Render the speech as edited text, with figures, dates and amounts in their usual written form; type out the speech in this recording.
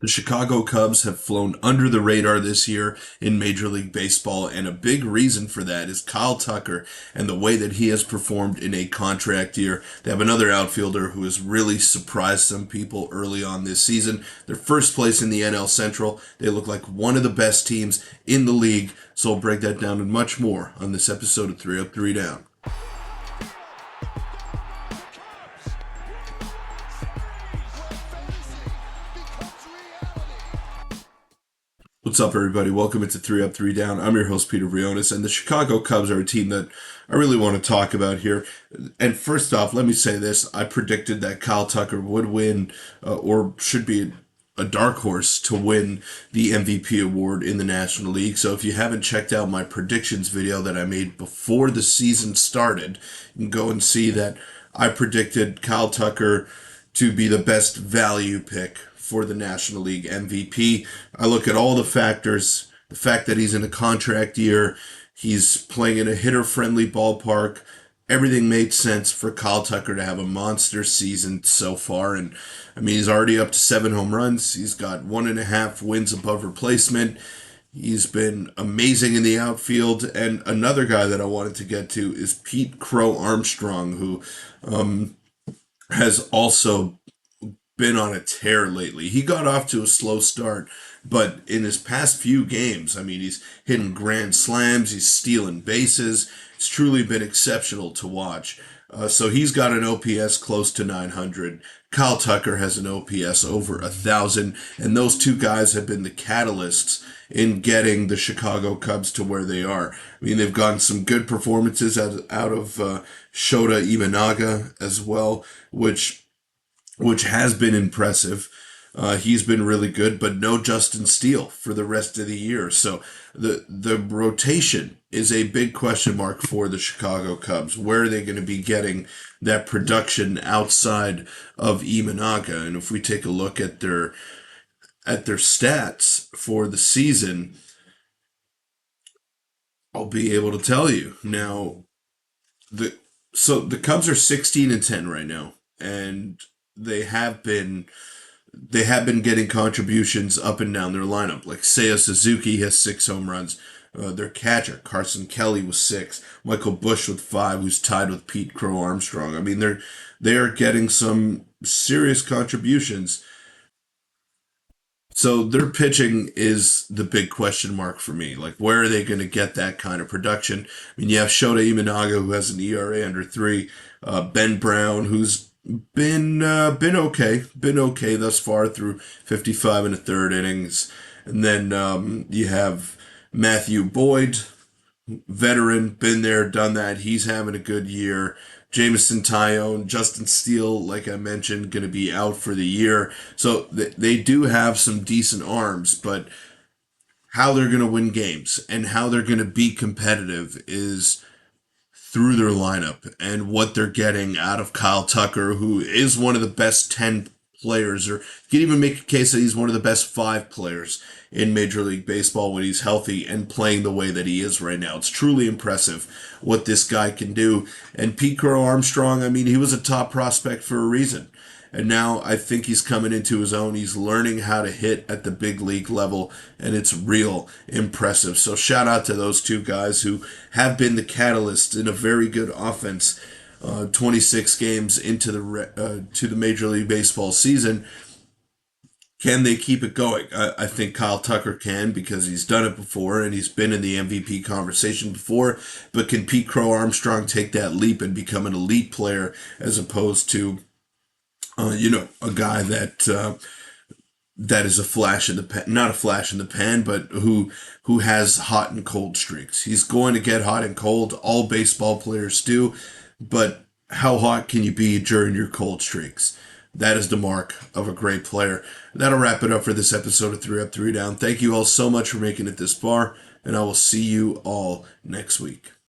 The Chicago Cubs have flown under the radar this year in Major League Baseball, and a big reason for that is Kyle Tucker and the way that he has performed in a contract year. They have another outfielder who has really surprised some people early on this season. They're first place in the NL Central. They look like one of the best teams in the league, so I'll break that down and much more on this episode of 3 Up, 3 Down. What's up, everybody? Welcome into 3 Up, 3 Down. I'm your host, Peter Briones, and the Chicago Cubs are a team that I really want to talk about here. And first off, let me say this. I predicted that Kyle Tucker would win, or should be a dark horse to win the MVP award in the National League. So if you haven't checked out my predictions video that I made before the season started, you can go and see that I predicted Kyle Tucker to be the best value pick for the National League MVP. I look at all the factors, the fact that he's in a contract year, he's playing in a hitter-friendly ballpark. Everything made sense for Kyle Tucker to have a monster season so far. And I mean, he's already up to 7 home runs. He's got 1.5 wins above replacement. He's been amazing in the outfield. And another guy that I wanted to get to is Pete Crow-Armstrong, who has also been on a tear lately. He got off to a slow start, but in his past few games, I mean, he's hitting grand slams, he's stealing bases. It's truly been exceptional to watch. So he's got an OPS close to 900. Kyle Tucker has an OPS over 1,000, and those two guys have been the catalysts in getting the Chicago Cubs to where they are. I mean, they've gotten some good performances out of Shota Imanaga as well, which has been impressive. He's been really good, but no Justin Steele for the rest of the year. So the rotation is a big question mark for the Chicago Cubs. Where are they going to be getting that production outside of Imanaga? And if we take a look at their stats for the season, I'll be able to tell you. Now, the Cubs are 16-10 right now, and they have been getting contributions up and down their lineup. Like Seiya Suzuki has 6 home runs. Their catcher Carson Kelly was 6. Michael Busch with 5, who's tied with Pete Crow-Armstrong. I mean, they are getting some serious contributions. So their pitching is the big question mark for me. Like, where are they going to get that kind of production? I mean, you have Shota Imanaga, who has an ERA under 3. Ben Brown, who's been okay thus far through 55 and a third innings. And then you have Matthew Boyd, veteran, been there, done that. He's having a good year. Jameson Tyone, Justin Steele, like I mentioned, going to be out for the year. So they do have some decent arms, but how they're going to win games and how they're going to be competitive is through their lineup and what they're getting out of Kyle Tucker, who is one of the best 10 players, or you can even make a case that he's one of the best 5 players in Major League Baseball when he's healthy and playing the way that he is right now. It's truly impressive what this guy can do. And Pete Crow-Armstrong, I mean, he was a top prospect for a reason. And now I think he's coming into his own. He's learning how to hit at the big league level, and it's real impressive. So shout out to those two guys who have been the catalyst in a very good offense. 26 games into to the Major League Baseball season. Can they keep it going? I think Kyle Tucker can, because he's done it before and he's been in the MVP conversation before. But can Pete Crow-Armstrong take that leap and become an elite player as opposed to a guy that is a flash in the pan, not a flash in the pan, but who has hot and cold streaks. He's going to get hot and cold. All baseball players do, but how hot can you be during your cold streaks? That is the mark of a great player. That'll wrap it up for this episode of 3 Up, 3 Down. Thank you all so much for making it this far, and I will see you all next week.